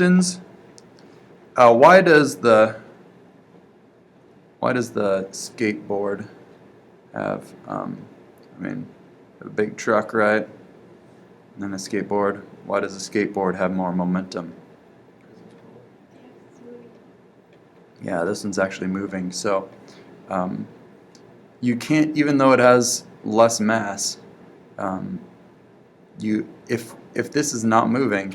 questions. Why does the skateboard have I mean a big truck, right? And then a skateboard. Why does a skateboard have more momentum? Yeah, this one's actually moving. So you can't, even though it has less mass, if this is not moving,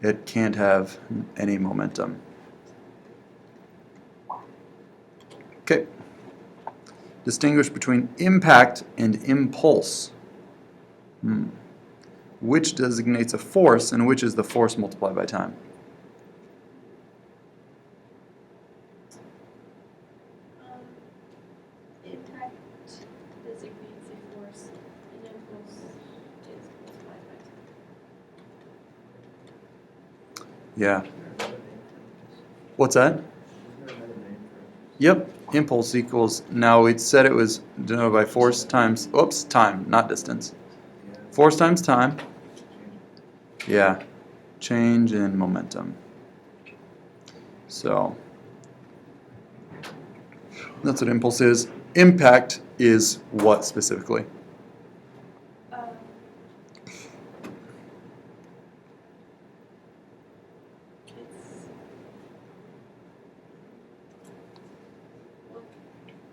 it can't have any momentum. Okay. Distinguish between impact and impulse. Which designates a force and which is the force multiplied by time? Impact designates a force and impulse is multiplied by time. Yeah. What's that? Yep. Impulse equals, now we said it was denoted by force times, time, not distance. Force times time. Yeah. Change in momentum. So that's what impulse is. Impact is what specifically?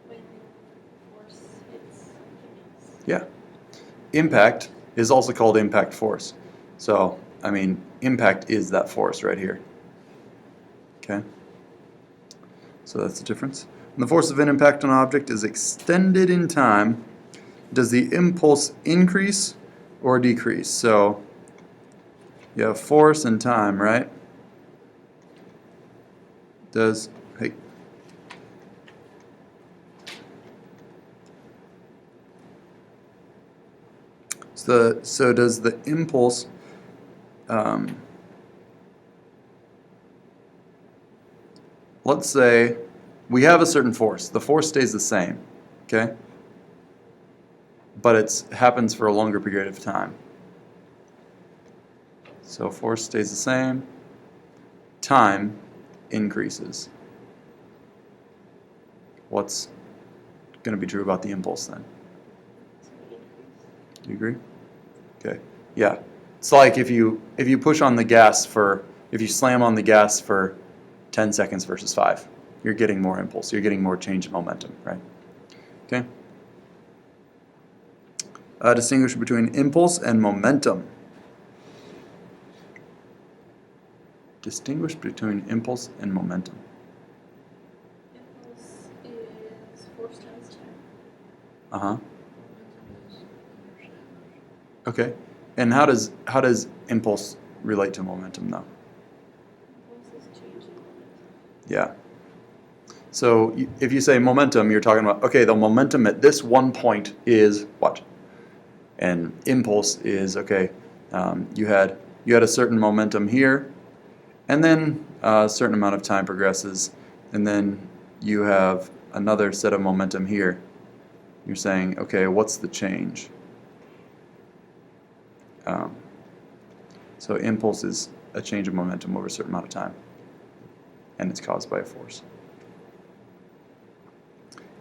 When force hits things. Yeah. Impact is also called impact force. So, I mean, impact is that force right here. Okay? So that's the difference. When the force of an impact on an object is extended in time, does the impulse increase or decrease? So, you have force and time, right? Hey. So does the impulse let's say we have a certain force. The force stays the same, okay? But it happens for a longer period of time. So force stays the same. Time increases. What's going to be true about the impulse then? Do you agree? Okay. Yeah. It's like if you push on the gas if you slam on the gas for 10 seconds versus 5, you're getting more impulse. You're getting more change in momentum, right? Okay. Distinguish between impulse and momentum. Distinguish between impulse and momentum. Impulse is force times time. Uh-huh. Okay. And how does impulse relate to momentum though? Impulse is change in momentum. Yeah. So if you say momentum, you're talking about, okay, the momentum at this one point is what? And impulse is, okay, you had a certain momentum here, and then a certain amount of time progresses, and then you have another set of momentum here. You're saying, okay, what's the change? So impulse is a change of momentum over a certain amount of time, and it's caused by a force.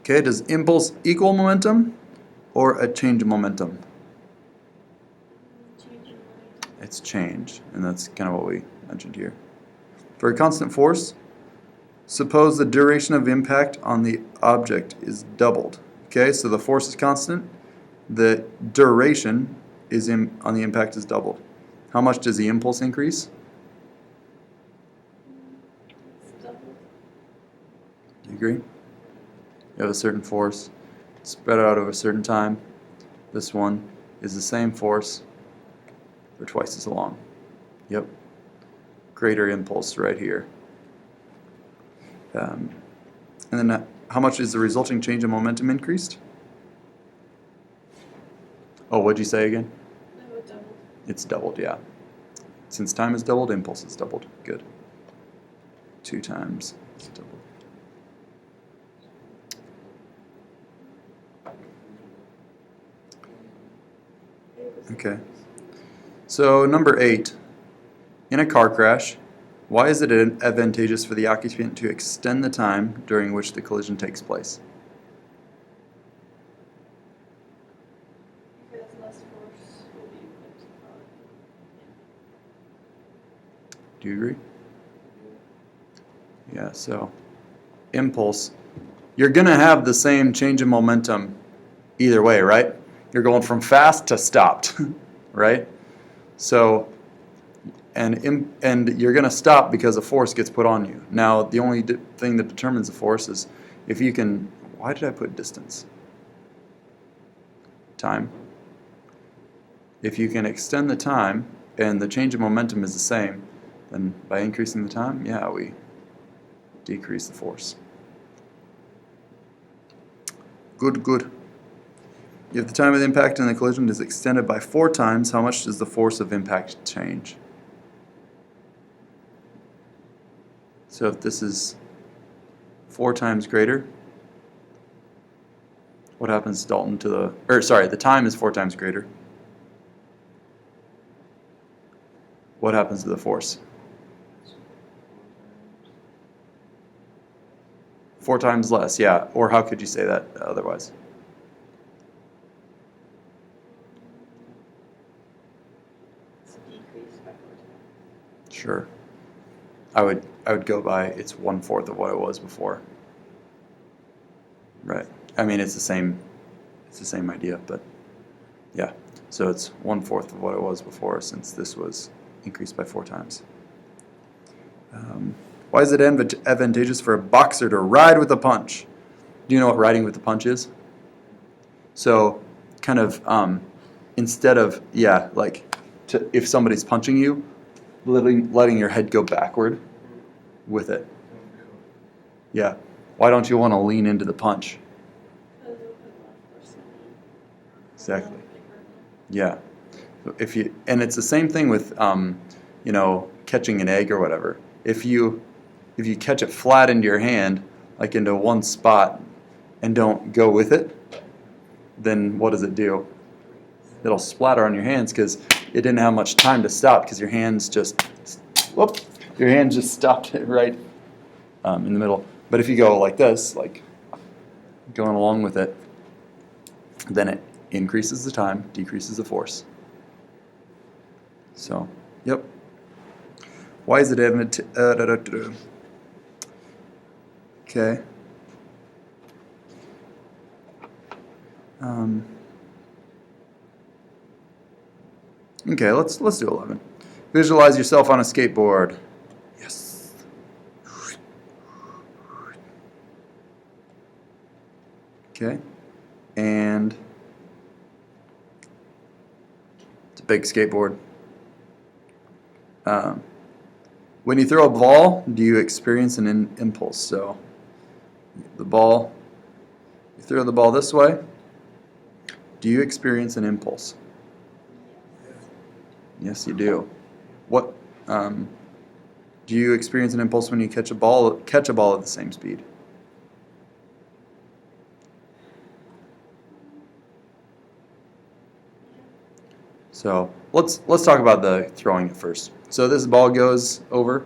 Okay, does impulse equal momentum or a change of momentum? Change in momentum. It's change, and that's kind of what we mentioned here. For a constant force, suppose the duration of impact on the object is doubled. Okay, so the force is constant, the duration on the impact is doubled. How much does the impulse increase? It's doubled. Do you agree? You have a certain force spread out over a certain time. This one is the same force for twice as long. Yep. Greater impulse right here. And then how much is the resulting change in momentum increased? Oh, what'd you say again? No, it doubled. It's doubled, yeah. Since time is doubled, impulse is doubled. Good. 2 times it's doubled. Okay. So number 8. In a car crash, Why is it advantageous for the occupant to extend the time during which the collision takes place? Because less force will be put on. Do you agree? Yeah, so impulse, you're going to have the same change in momentum either way, right? You're going from fast to stopped, right? So, and you're going to stop because a force gets put on you. Now, the only thing that determines the force is if you can, why did I put distance? Time. If you can extend the time and the change in momentum is the same, then by increasing the time, yeah, we decrease the force. Good, good. If the time of the impact and the collision is extended by 4 times, how much does the force of impact change? So if this is 4 times greater, what happens, Dalton, to the, or sorry, the time is 4 times greater. What happens to the force? 4 times less, yeah. Or how could you say that otherwise? It's decreased by 4 times. Sure. I would go by it's 1/4 of what it was before. Right. I mean it's the same idea, but yeah. So it's 1/4 of what it was before since this was increased by 4 times. Why is it advantageous for a boxer to ride with a punch? Do you know what riding with a punch is? So kind of instead of, yeah, like if somebody's punching you, letting your head go backward with it. Yeah. Why don't you want to lean into the punch? Because it will put more force on you. Exactly. Yeah. So and it's the same thing with catching an egg or whatever. If you catch it flat into your hand, like into one spot, and don't go with it, then what does it do? It'll splatter on your hands because it didn't have much time to stop because your hands just stopped it right in the middle. But if you go like this, like going along with it, then it increases the time, decreases the force. So, yep. Why is it okay. Okay, let's do 11. Visualize yourself on a skateboard. Yes. Okay. And it's a big skateboard. When you throw a ball, do you experience an impulse? So you throw the ball this way, do you experience an impulse? Yes, you do. What do you experience an impulse when you catch a ball at the same speed? So let's talk about the throwing it first. So this ball goes over,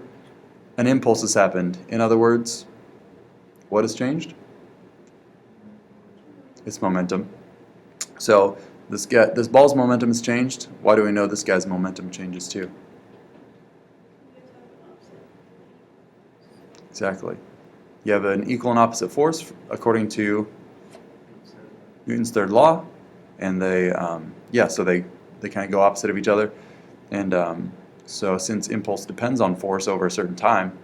an impulse has happened. In other words, what has changed? Its momentum. So this ball's momentum has changed. Why do we know this guy's momentum changes too? Exactly. You have an equal and opposite force according to Newton's third law, and they kind of go opposite of each other. And so since impulse depends on force over a certain time,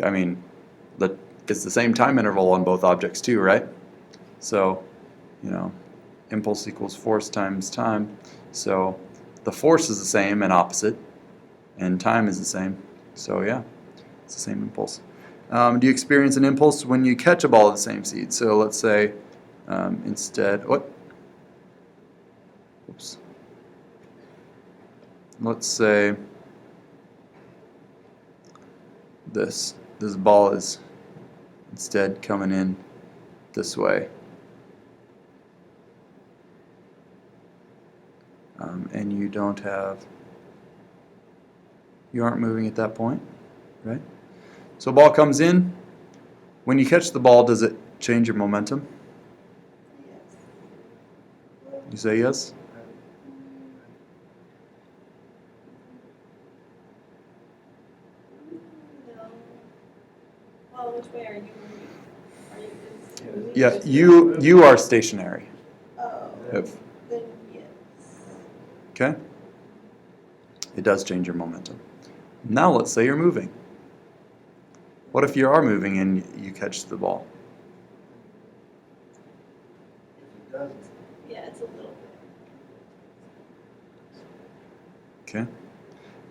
I mean, it's the same time interval on both objects too, right? So, impulse equals force times time. So the force is the same and opposite, and time is the same. So yeah, it's the same impulse. Do you experience an impulse when you catch a ball of the same seed? So let's say let's say this ball is instead coming in this way. And you aren't moving at that point. right? So ball comes in. When you catch the ball, does it change your momentum? Yes. You say yes? No. Well, which way are you moving? Are you just moving? Yeah, just you are stationary. Oh, If, then yes. okay? It does change your momentum. Now let's say you're moving. What if you are moving and you catch the ball? If it doesn't, Yeah, it's a little bit. Okay?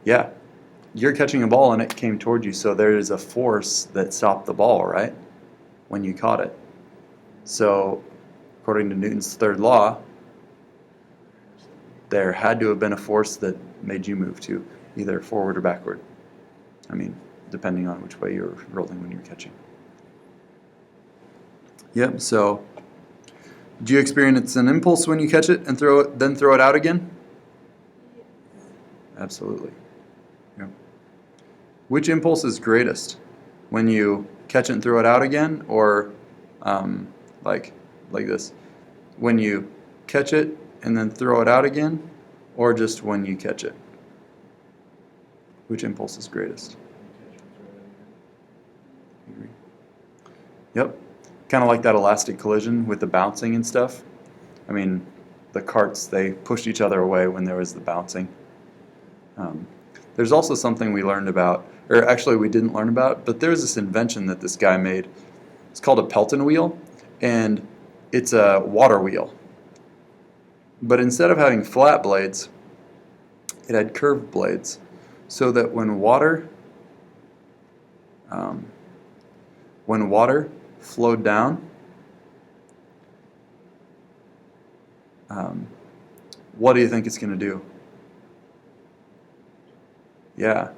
Yeah. You're catching a ball and it came toward you, so there is a force that stopped the ball, right? When you caught it. So, according to Newton's third law, there had to have been a force that made you move to either forward or backward. I mean, depending on which way you're rolling when you're catching. Yep, so do you experience an impulse when you catch it and then throw it out again? Yes. Absolutely. Yep. Which impulse is greatest? When you catch it and throw it out again, or like this? When you catch it and then throw it out again, or just when you catch it? Which impulse is greatest? Agree. Yep. Kind of like that elastic collision with the bouncing and stuff. I mean, the carts, they pushed each other away when there was the bouncing. There's also something we learned about, or actually we didn't learn about, but there's this invention that this guy made. It's called a Pelton wheel, and it's a water wheel. But instead of having flat blades, it had curved blades, so that when water flowed down, what do you think it's going to do? Yeah,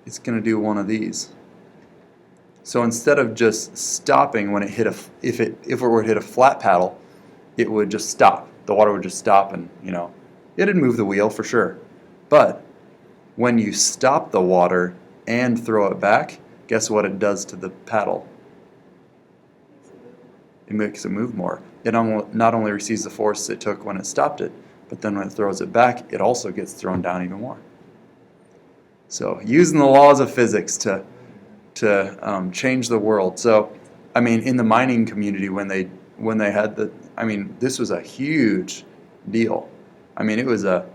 it's going to do one of these. So instead of just stopping when it hit if it were to hit a flat paddle, it would just stop. The water would just stop, and it'd move the wheel for sure. But when you stop the water and throw it back, guess what it does to the paddle? It makes it move more. It not only receives the force it took when it stopped it, but then when it throws it back, it also gets thrown down even more. So using the laws of physics to change the world. So, I mean, in the mining community, when they had this was a huge deal. I mean, it was a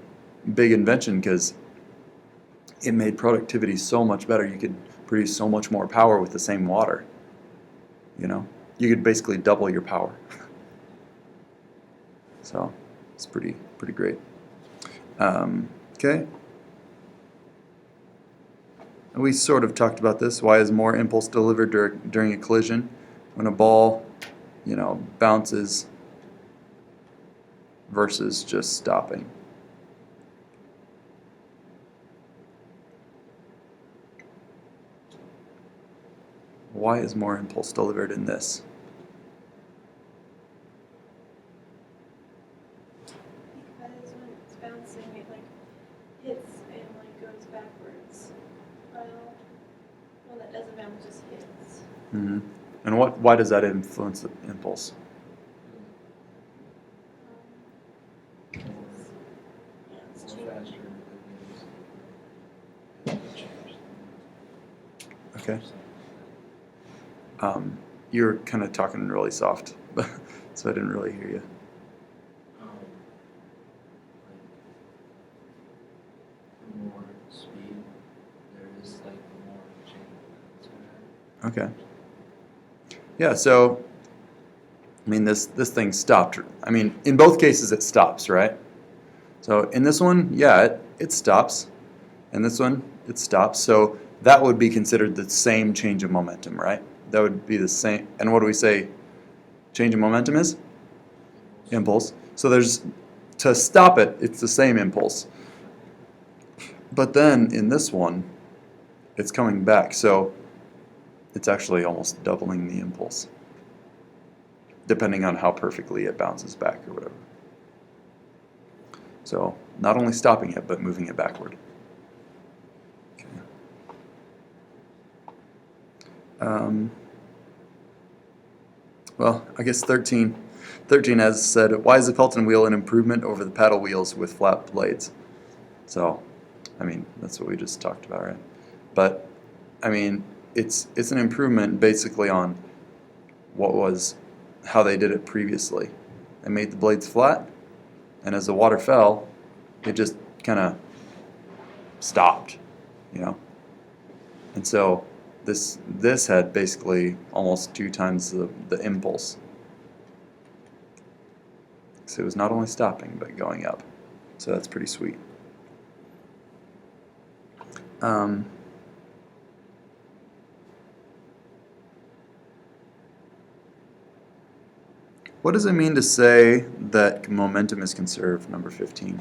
big invention because it made productivity so much better. You could produce so much more power with the same water. You could basically double your power. So it's pretty great. Okay. We sort of talked about this. Why is more impulse delivered during a collision when a ball, bounces versus just stopping? Why is more impulse delivered in this? Because when it's bouncing, it hits and goes backwards. Well, that doesn't bounce, just hits. Mm-hmm. And why does that influence the impulse? Yeah, it's more cheaper. faster than it is. Okay. You're kind of talking really soft, so I didn't really hear you. The more speed there is, the more chain it's gonna have. Okay. Yeah, so, I mean, this thing stopped. I mean, in both cases it stops, right? So in this one, yeah, it stops. In this one, it stops. So that would be considered the same change of momentum, right? That would be the same. And what do we say change of momentum is? Impulse. So to stop it, it's the same impulse. But then in this one, it's coming back. So it's actually almost doubling the impulse, depending on how perfectly it bounces back or whatever. So not only stopping it, but moving it backward. Okay. Well, I guess 13. 13 has said, why is the Pelton wheel an improvement over the paddle wheels with flat blades? So, I mean, that's what we just talked about, right? But, I mean, it's an improvement basically on how they did it previously. They made the blades flat, and as the water fell, it just kind of stopped, you know? And so this had basically almost 2 times the impulse. So it was not only stopping, but going up. So that's pretty sweet. What does it mean to say that momentum is conserved, number 15?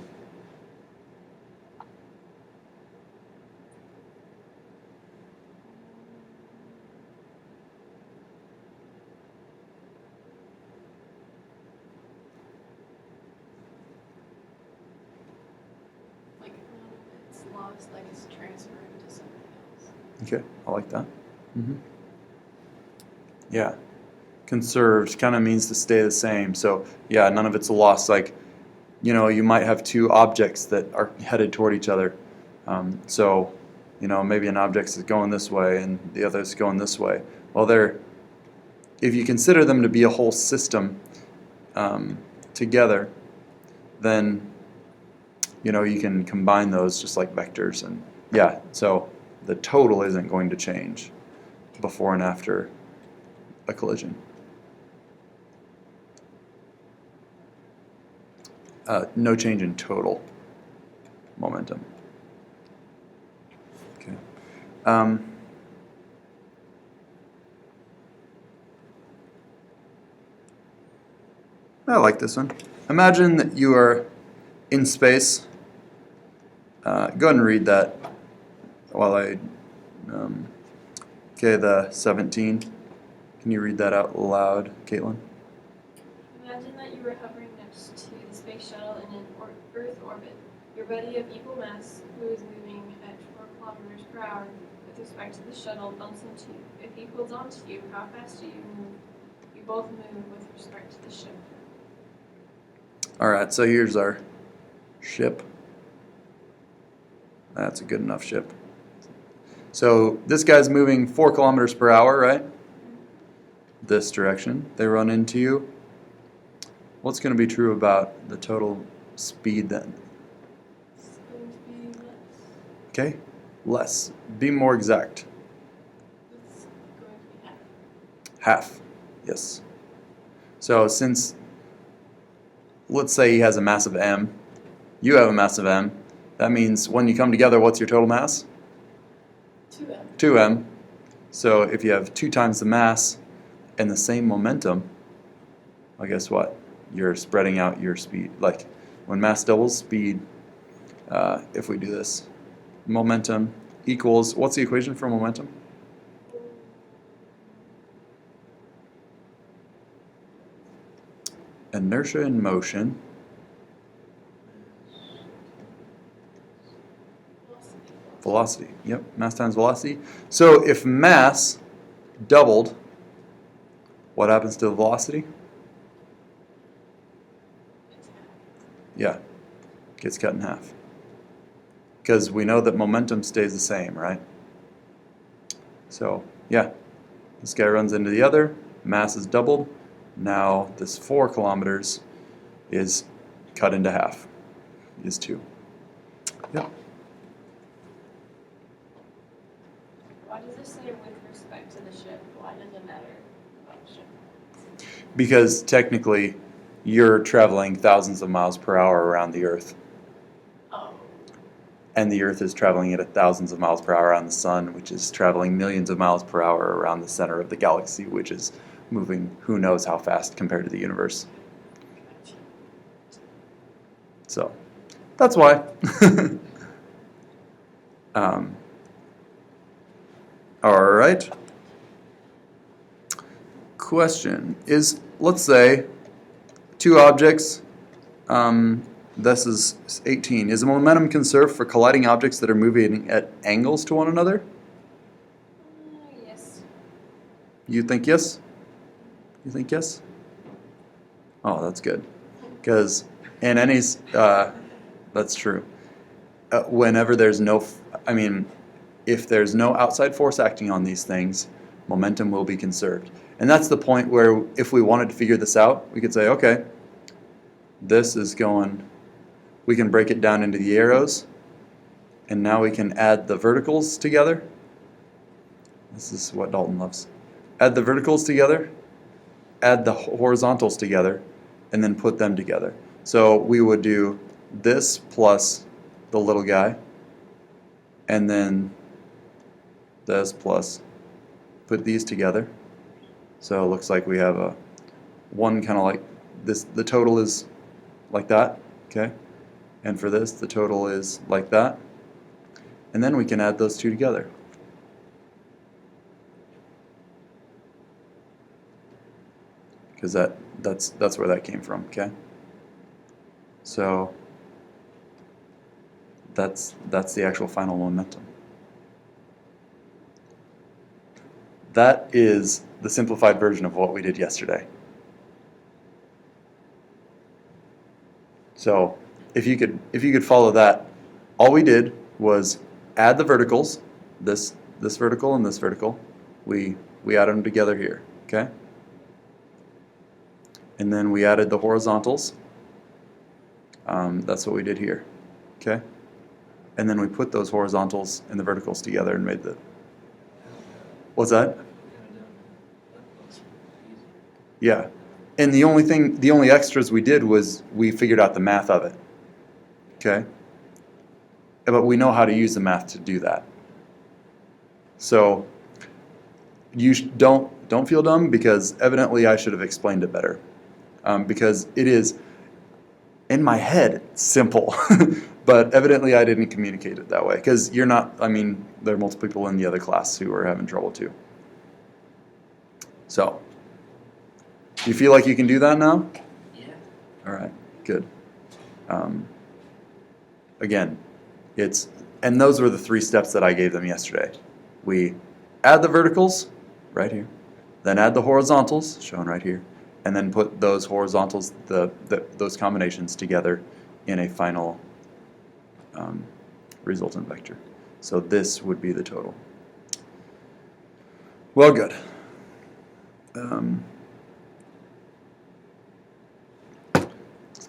Like none of it's lost, like it's transferring to something else. Okay, I like that. Yeah. Conserved kind of means to stay the same. So, yeah, none of it's lost. Like, you know, you might have 2 objects that are headed toward each other. So, you know, maybe an object is going this way and the other is going this way. Well, if you consider them to be a whole system together, then, you know, you can combine those just like vectors. And, yeah, so the total isn't going to change before and after a collision. No change in total momentum. Okay. I like this one. Imagine that you are in space. Go ahead and read that while I. Okay, the 17. Can you read that out loud, Caitlin? Imagine that you were hovering next to the space shuttle in an Earth orbit. Your buddy of equal mass, who is moving at 4 kilometers per hour with respect to the shuttle, bumps into you. If he holds on to you, how fast do you move? You both move with respect to the ship. All right, so here's our ship. That's a good enough ship. So this guy's moving 4 kilometers per hour, right? This direction. They run into you. What's going to be true about the total speed then? It's going to be less. Okay, less. Be more exact. It's going to be half. Half. Yes. So since, let's say he has a mass of m, you have a mass of m, that means when you come together, what's your total mass? 2m. 2m. So if you have 2 times the mass and the same momentum, well, guess what? You're spreading out your speed. Like when mass doubles, speed, if we do this, momentum equals, what's the equation for momentum? Inertia in motion. Velocity. Yep, mass times velocity. So if mass doubled, what happens to the velocity? It's half. Yeah, gets cut in half. Because we know that momentum stays the same, right? So, yeah, this guy runs into the other, mass is doubled. Now this 4 kilometers is cut into half, is 2. Yep. Why does it say with respect to the ship? Why does it matter about the ship? Because technically you're traveling thousands of miles per hour around the Earth. Oh. And the Earth is traveling at thousands of miles per hour around the Sun, which is traveling millions of miles per hour around the center of the galaxy, which is moving who knows how fast compared to the universe. Gotcha. So that's why. All right. Question is, let's say 2 objects. This is 18. Is the momentum conserved for colliding objects that are moving at angles to one another? Yes. You think yes? You think yes? Oh, that's good. Because in any, that's true. Whenever there's no, if there's no outside force acting on these things, momentum will be conserved. And that's the point where if we wanted to figure this out, we could say, okay, this is going, we can break it down into the arrows, and now we can add the verticals together. This is what Dalton loves. Add the verticals together, add the horizontals together, and then put them together. So we would do this plus the little guy, and then this plus, put these together. So it looks like we have a one kind of like this, the total is like that, okay? And for this, the total is like that. And then we can add those two together. Because that's where that came from, okay? So that's the actual final momentum. That is the simplified version of what we did yesterday. So if you could follow that, all we did was add the verticals, this vertical and this vertical. We added them together here, okay? And then we added the horizontals. That's what we did here, okay? And then we put those horizontals and the verticals together and made the. What's that? Yeah. And the only extras we did was we figured out the math of it. Okay? But we know how to use the math to do that. So you don't feel dumb, because evidently I should have explained it better. Because it is, in my head, simple. But evidently I didn't communicate it that way. Because you're not, there are multiple people in the other class who are having trouble too. So, do you feel like you can do that now? Yeah. All right, good. Again, and those were the 3 steps that I gave them yesterday. We add the verticals, right here, then add the horizontals, shown right here, and then put those horizontals, those combinations together in a final resultant vector. So this would be the total. Well, good.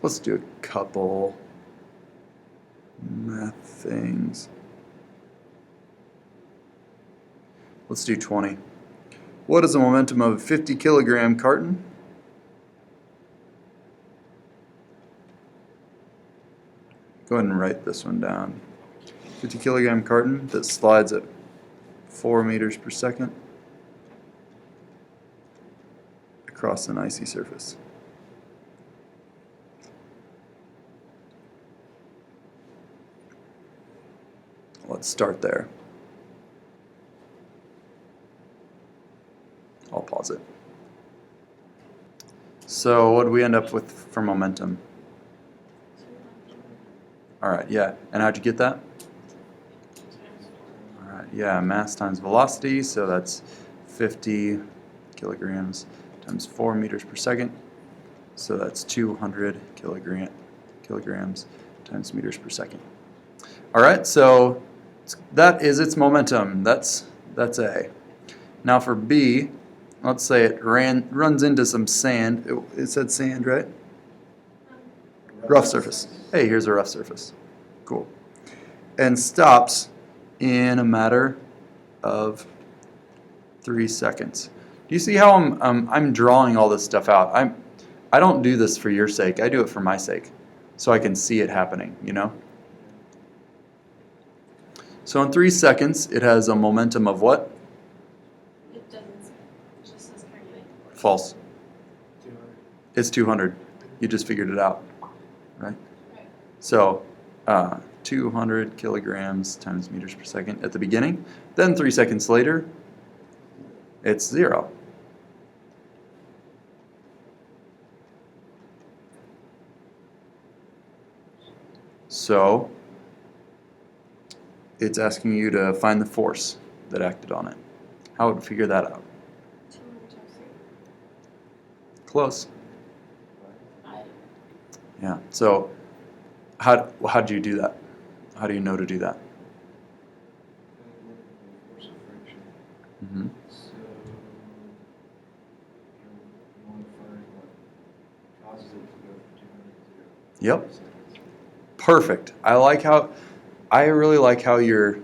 Let's do a couple math things. Let's do 20. What is the momentum of a 50 kilogram carton? Go ahead and write this one down. 50 kilogram carton that slides at 4 meters per second across an icy surface. Let's start there. I'll pause it. So what do we end up with for momentum? All right, yeah. And how'd you get that? All right, yeah, mass times velocity. So that's 50 kilograms times 4 meters per second. So that's 200 kilograms times meters per second. All right, so that is its momentum. That's A. Now for B, let's say it runs into some sand. It said sand, right? Rough surface. Hey, here's a rough surface. Cool. And stops in a matter of 3 seconds. Do you see how I'm drawing all this stuff out? I don't do this for your sake. I do it for my sake, so I can see it happening, you know? So in 3 seconds, it has a momentum of what? It doesn't say. It just says calculate. False. 200. It's 200. You just figured it out, right? Right. So 200 kilograms times meters per second at the beginning. Then 3 seconds later, it's 0. So it's asking you to find the force that acted on it. How would we figure that out? 200 Close. I Yeah. So how do you do that? How do you know to do that? Force of friction. Mm-hmm. So you're modifying what causes it to go from 200 to 0. Yep. Perfect. I really like how your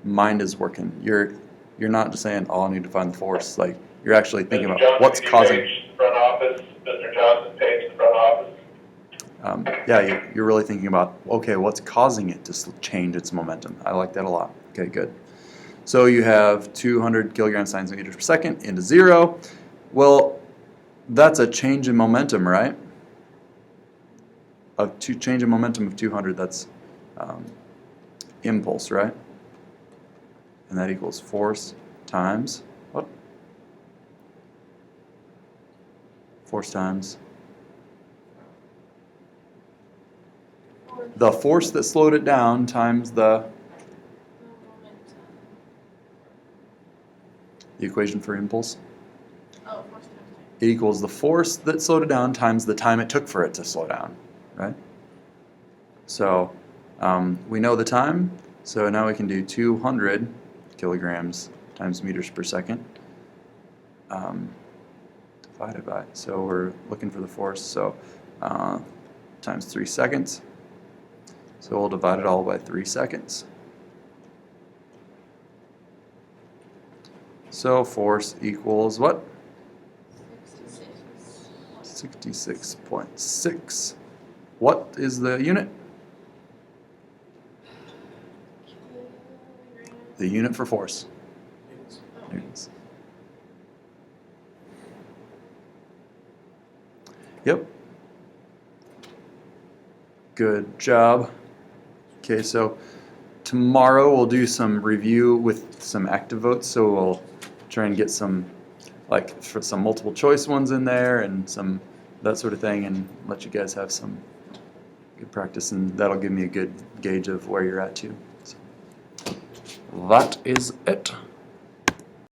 mind is working. You're not just saying, "Oh, I need to find the force." Like you're actually thinking Mr. about Johnson, what's could you causing. page the front office? Mr. Johnson, page the front office. Yeah, you're really thinking about, okay, what's causing it to change its momentum. I like that a lot. Okay, good. So you have 200 kilograms times meters per second into 0. Well, that's a change in momentum, right? Change in momentum of 200, that's impulse, right? And that equals force times what? Force times the force that slowed it down times the momentum. equation for impulse. Oh, force times time. It equals the force that slowed it down times the time it took for it to slow down, right? So we know the time, so now we can do 200 kilograms times meters per second divided by, so we're looking for the force, so times 3 seconds. So we'll divide it all by 3 seconds. So force equals what? 66. 66.6. What is the unit? The unit for force. Newtons. Yep. Good job. Okay, so tomorrow we'll do some review with some active votes. So we'll try and get some, like, for some multiple choice ones in there and some that sort of thing, and let you guys have some good practice, and that'll give me a good gauge of where you're at too. So that is it.